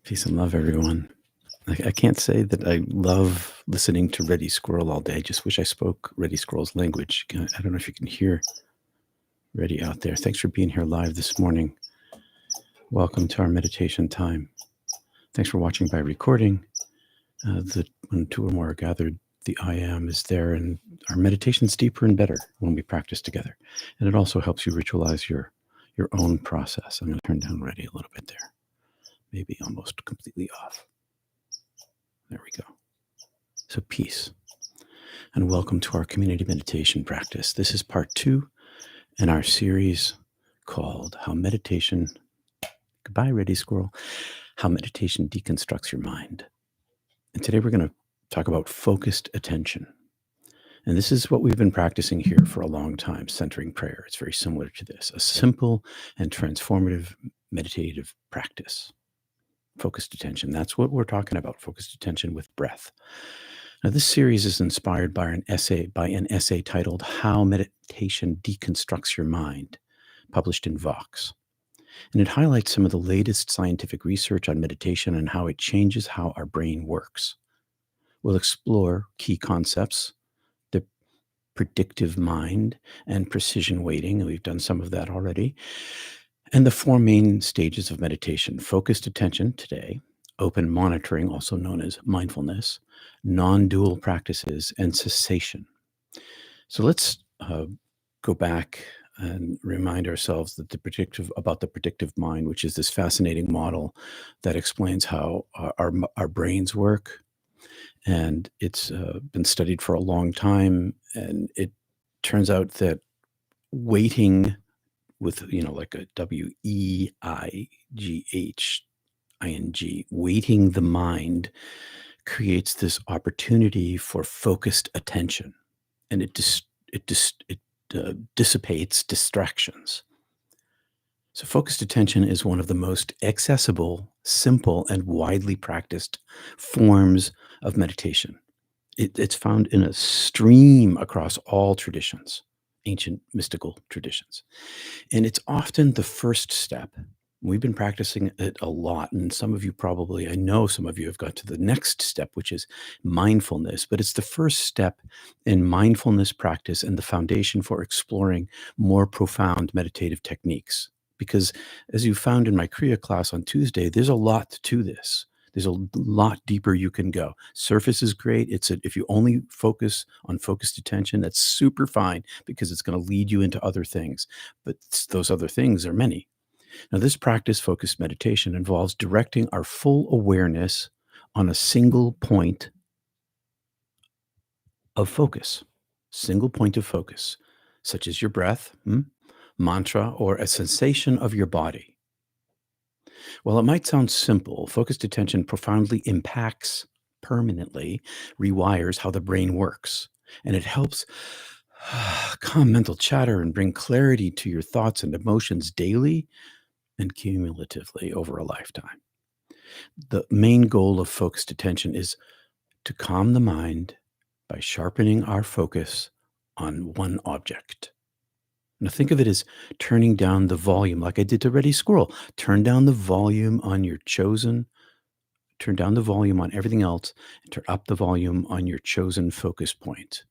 Peace and love, everyone. I can't say that I love listening to Ready Squirrel all day. I just wish I spoke Ready Squirrel's language. I don't know if you can hear Ready out there. Thanks for being here live this morning. Welcome to our meditation time. Thanks for watching by recording. When two or more are gathered, the I am is there, and our meditation's deeper and better when we practice together. And it also helps you ritualize your own process. I'm going to turn down Ready a little bit there. Maybe almost completely off. There we go. So peace, and welcome to our community meditation practice. This is part 2 in our series called How Meditation, goodbye Ready Squirrel, How Meditation Deconstructs Your Mind. And today we're going to talk about focused attention. And this is what we've been practicing here for a long time, centering prayer. It's very similar to this, a simple and transformative meditative practice. Focused attention. That's what we're talking about, focused attention with breath. Now, this series is inspired by an essay titled How Meditation Deconstructs Your Mind, published in Vox. And it highlights some of the latest scientific research on meditation and how it changes how our brain works. We'll explore key concepts, the predictive mind and precision weighting, and we've done some of that already, and the 4 main stages of meditation: focused attention today, open monitoring, also known as mindfulness, non-dual practices, and cessation. So let's go back and remind ourselves that the predictive mind, which is this fascinating model that explains how our brains work. And it's been studied for a long time. And it turns out that waiting with, like a WEIGHING, weighting the mind creates this opportunity for focused attention, and it dissipates distractions. So focused attention is one of the most accessible, simple, and widely practiced forms of meditation. It's found in a stream across all traditions, ancient mystical traditions. And it's often the first step. We've been practicing it a lot. And I know some of you have got to the next step, which is mindfulness. But it's the first step in mindfulness practice and the foundation for exploring more profound meditative techniques. Because as you found in my Kriya class on Tuesday, there's a lot to this. There's a lot deeper you can go. Surface is great. If you only focus on focused attention, that's super fine because it's going to lead you into other things. But those other things are many. Now, this practice, focused meditation, involves directing our full awareness on a single point of focus, such as your breath, mantra, or a sensation of your body. While it might sound simple, focused attention profoundly impacts, permanently rewires how the brain works. And it helps calm mental chatter and bring clarity to your thoughts and emotions daily and cumulatively over a lifetime. The main goal of focused attention is to calm the mind by sharpening our focus on one object. Now think of it as turning down the volume, like I did to Ready Squirrel. Turn down the volume on turn down the volume on everything else, and turn up the volume on your chosen focus point.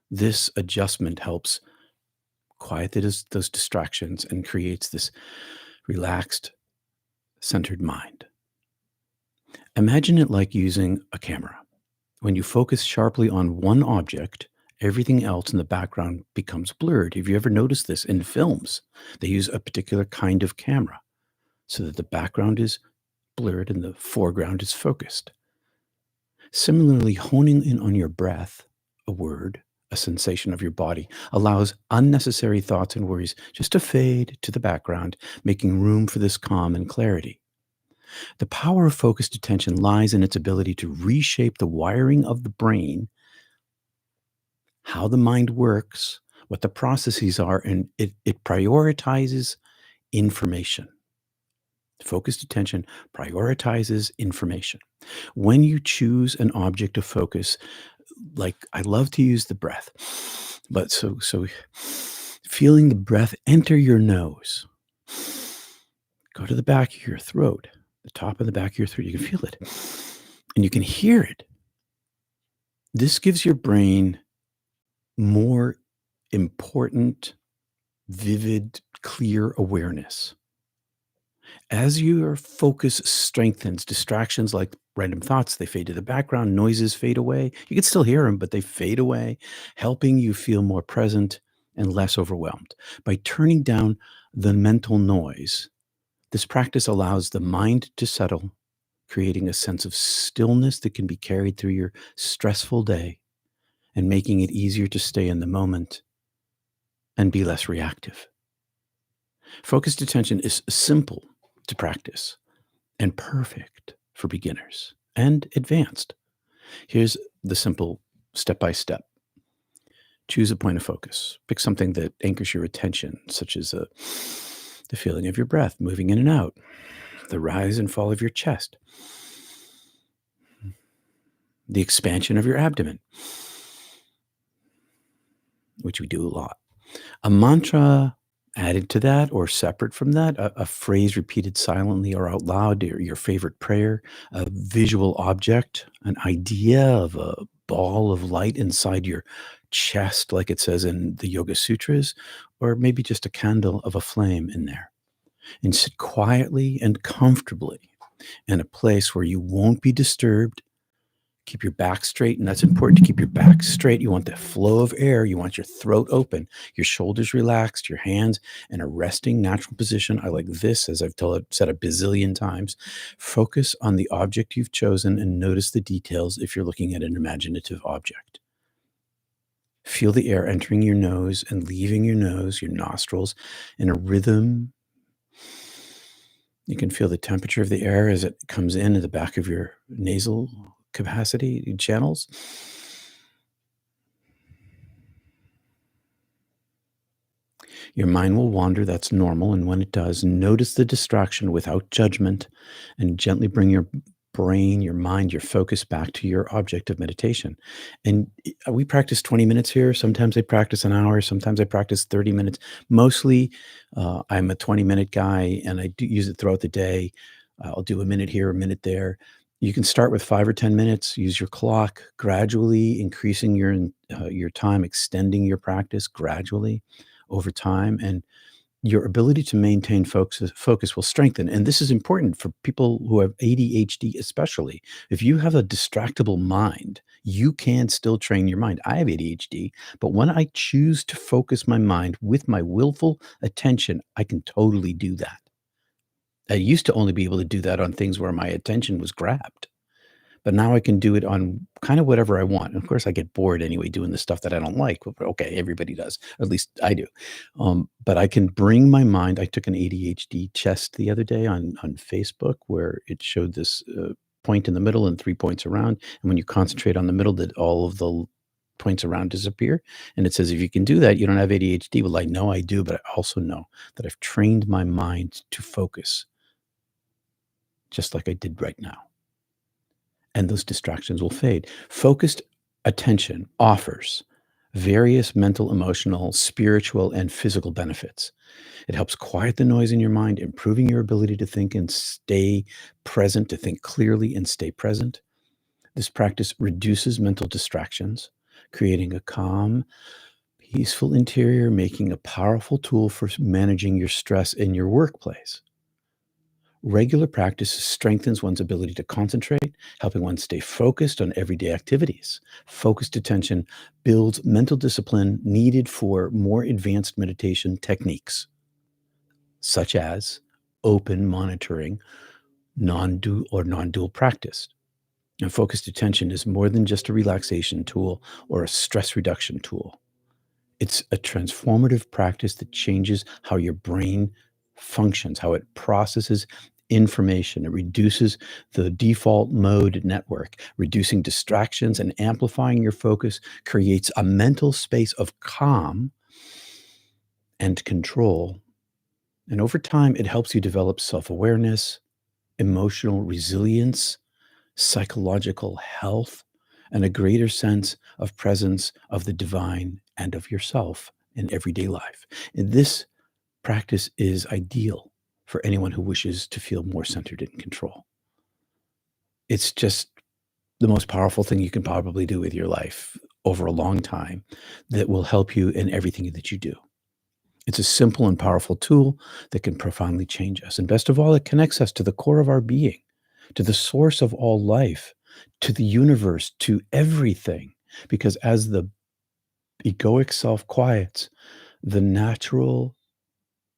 This adjustment helps quiet those distractions and creates this relaxed, centered mind. Imagine it like using a camera. When you focus sharply on one object, everything else in the background becomes blurred. Have you ever noticed this in films? They use a particular kind of camera so that the background is blurred and the foreground is focused. Similarly, honing in on your breath, a word, a sensation of your body, allows unnecessary thoughts and worries just to fade to the background, making room for this calm and clarity. The power of focused attention lies in its ability to reshape the wiring of the brain, how the mind works, what the processes are, and it prioritizes information. Focused attention prioritizes information. When you choose an object of focus, like I love to use the breath, but so feeling the breath enter your nose, go to the back of your throat, the top of the back of your throat. You can feel it and you can hear it. This gives your brain more important, vivid, clear awareness. As your focus strengthens, distractions like random thoughts, they fade to the background, noises fade away. You can still hear them, but they fade away, helping you feel more present and less overwhelmed. By turning down the mental noise, this practice allows the mind to settle, creating a sense of stillness that can be carried through your stressful day and making it easier to stay in the moment and be less reactive. Focused attention is simple to practice and perfect for beginners and advanced. Here's the simple step by step. Choose a point of focus. Pick something that anchors your attention, such as the feeling of your breath moving in and out, the rise and fall of your chest, the expansion of your abdomen, which we do a lot. A mantra added to that or separate from that, a phrase repeated silently or out loud, or your favorite prayer, a visual object, an idea of a ball of light inside your chest, like it says in the Yoga Sutras, or maybe just a candle of a flame in there. And sit quietly and comfortably in a place where you won't be disturbed. Keep your back straight, and that's important to keep your back straight. You want the flow of air. You want your throat open, your shoulders relaxed, your hands in a resting natural position. I like this, as I've said a bazillion times. Focus on the object you've chosen and notice the details if you're looking at an imaginative object. Feel the air entering your nose and leaving your nose, your nostrils, in a rhythm. You can feel the temperature of the air as it comes in at the back of your nasal capacity channels. Your mind will wander. That's normal. And when it does, notice the distraction without judgment and gently bring your brain, your mind, your focus back to your object of meditation. And we practice 20 minutes here. Sometimes I practice an hour. Sometimes I practice 30 minutes. Mostly, I'm a 20-minute guy and I do use it throughout the day. I'll do a minute here, a minute there. You can start with 5 or 10 minutes. Use your clock, gradually increasing your time, extending your practice gradually over time, and your ability to maintain focus will strengthen. And this is important for people who have ADHD, especially. If you have a distractible mind, you can still train your mind. I have ADHD, but when I choose to focus my mind with my willful attention, I can totally do that. I used to only be able to do that on things where my attention was grabbed. But now I can do it on kind of whatever I want. And of course, I get bored anyway doing the stuff that I don't like. But okay, everybody does. At least I do. But I can bring my mind. I took an ADHD test the other day on Facebook where it showed this point in the middle and 3 points around. And when you concentrate on the middle, that all of the points around disappear. And it says, if you can do that, you don't have ADHD. Well, I know I do, but I also know that I've trained my mind to focus just like I did right now, and those distractions will fade. Focused attention offers various mental, emotional, spiritual, and physical benefits. It helps quiet the noise in your mind, improving your ability to think and stay present, to think clearly and stay present. This practice reduces mental distractions, creating a calm, peaceful interior, making a powerful tool for managing your stress in your workplace. Regular practice strengthens one's ability to concentrate, helping one stay focused on everyday activities. Focused attention builds mental discipline needed for more advanced meditation techniques, such as open monitoring, non-dual practice. And focused attention is more than just a relaxation tool or a stress reduction tool. It's a transformative practice that changes how your brain functions, how it processes information. It reduces the default mode network, reducing distractions and amplifying your focus, creates a mental space of calm and control. And over time, it helps you develop self awareness, emotional resilience, psychological health, and a greater sense of presence of the divine and of yourself in everyday life. And this practice is ideal for anyone who wishes to feel more centered and in control. It's just the most powerful thing you can probably do with your life over a long time that will help you in everything that you do. It's a simple and powerful tool that can profoundly change us. And best of all, it connects us to the core of our being, to the source of all life, to the universe, to everything. Because as the egoic self quiets, the natural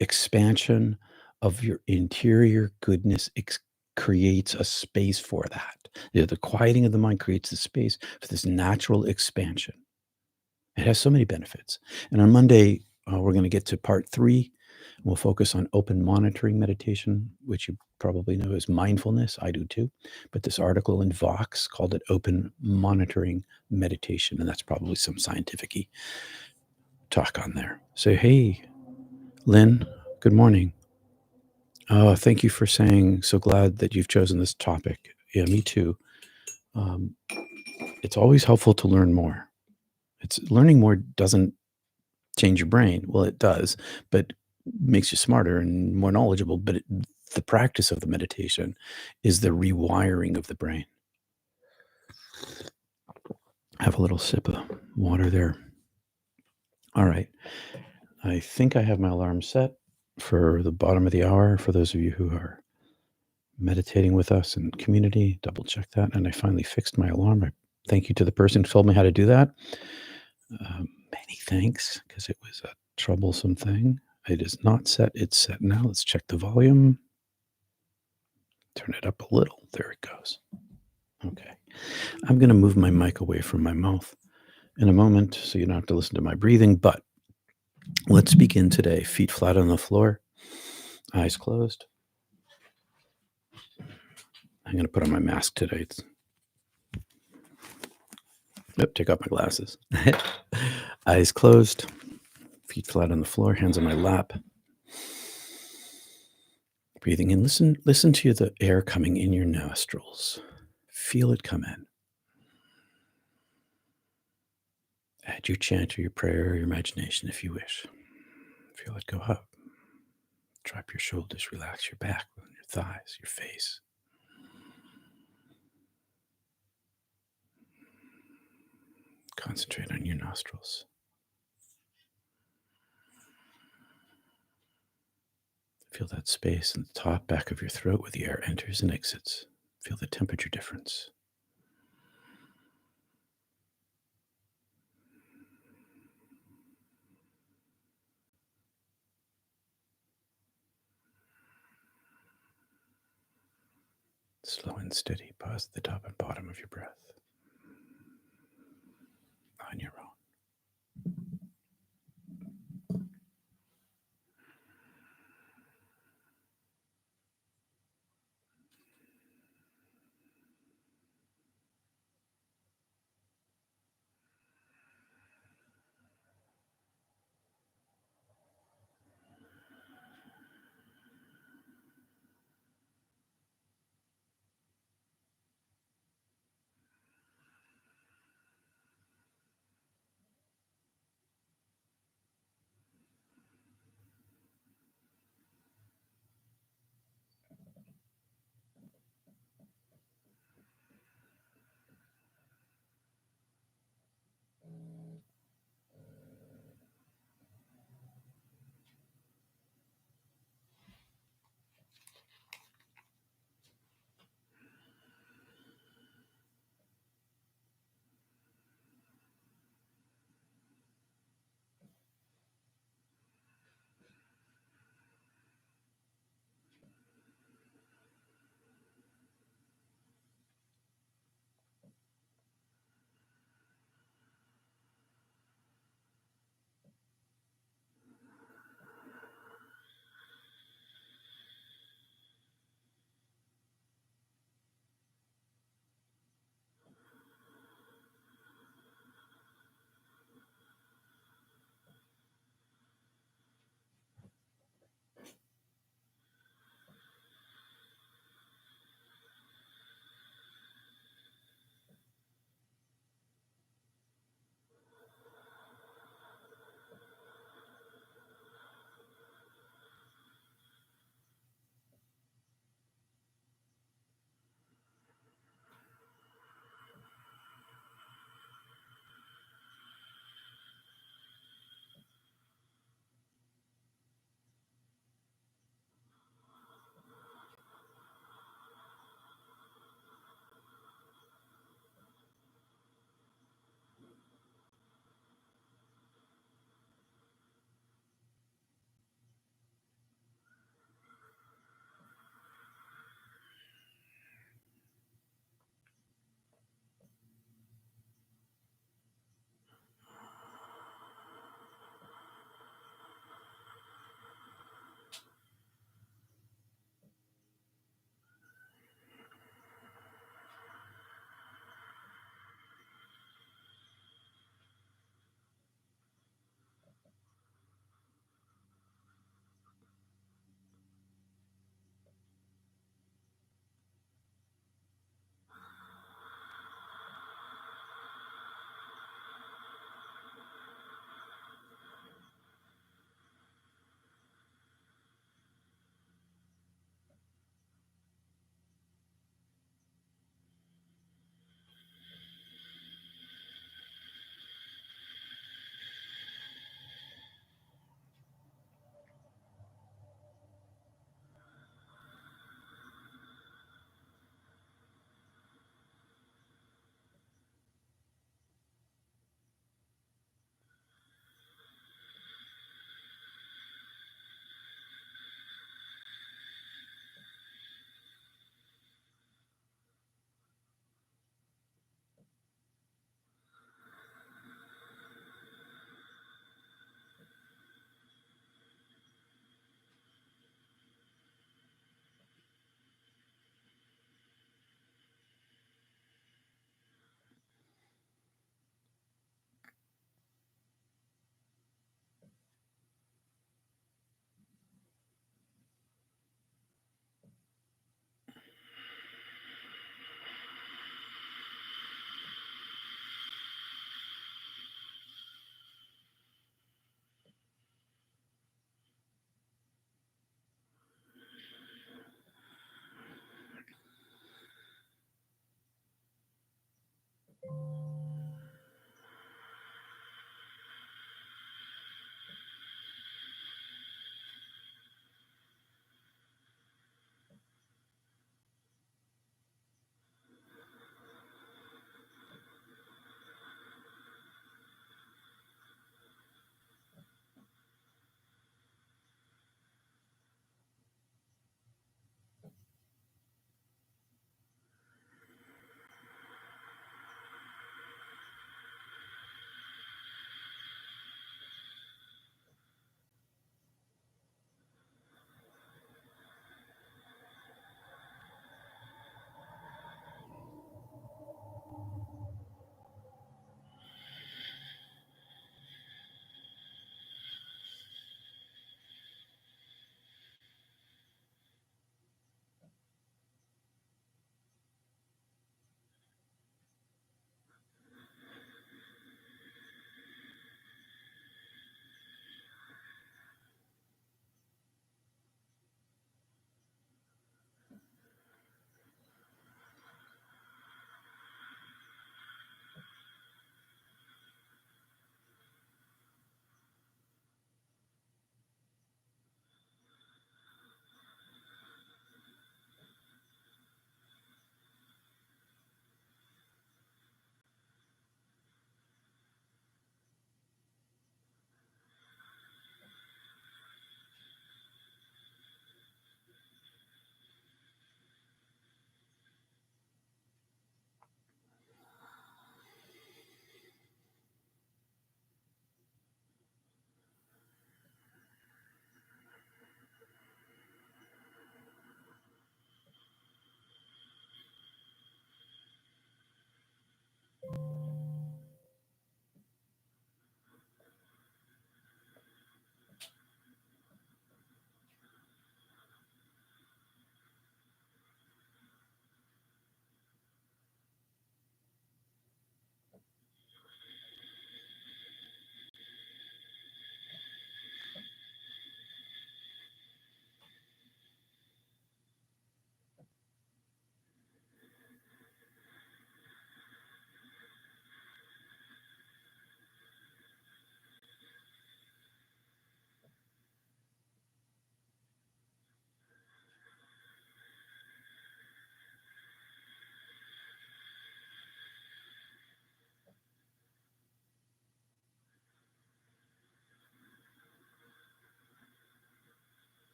expansion of your interior goodness creates a space for that. The quieting of the mind creates the space for this natural expansion. It has so many benefits. And on Monday, we're going to get to part 3. We'll focus on open monitoring meditation, which you probably know as mindfulness. I do too. But this article in Vox called it open monitoring meditation. And that's probably some scientific talk on there. So, hey, Lynn, good morning. Oh, thank you for saying, so glad that you've chosen this topic. Yeah, me too. It's always helpful to learn more. It's learning more doesn't change your brain. Well, it does, but makes you smarter and more knowledgeable. But the practice of the meditation is the rewiring of the brain. Have a little sip of water there. All right. I think I have my alarm set for the bottom of the hour. For those of you who are meditating with us in community, double check that. And I finally fixed my alarm. Thank you to the person who told me how to do that. Many thanks, because it was a troublesome thing. It is not set. It's set now. Let's check the volume. Turn it up a little. There it goes. Okay. I'm going to move my mic away from my mouth in a moment so you don't have to listen to my breathing. But let's begin today. Feet flat on the floor, eyes closed. I'm going to put on my mask today. Take off my glasses. Eyes closed, feet flat on the floor, hands on my lap. Breathing in. Listen to the air coming in your nostrils. Feel it come in. Add your chant or your prayer or your imagination if you wish. Feel it go up. Drop your shoulders, relax your back, your thighs, your face. Concentrate on your nostrils. Feel that space in the top back of your throat where the air enters and exits. Feel the temperature difference. Slow and steady. Pause at the top and bottom of your breath. On your own.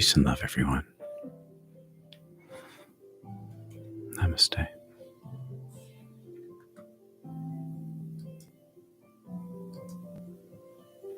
Peace and love, everyone.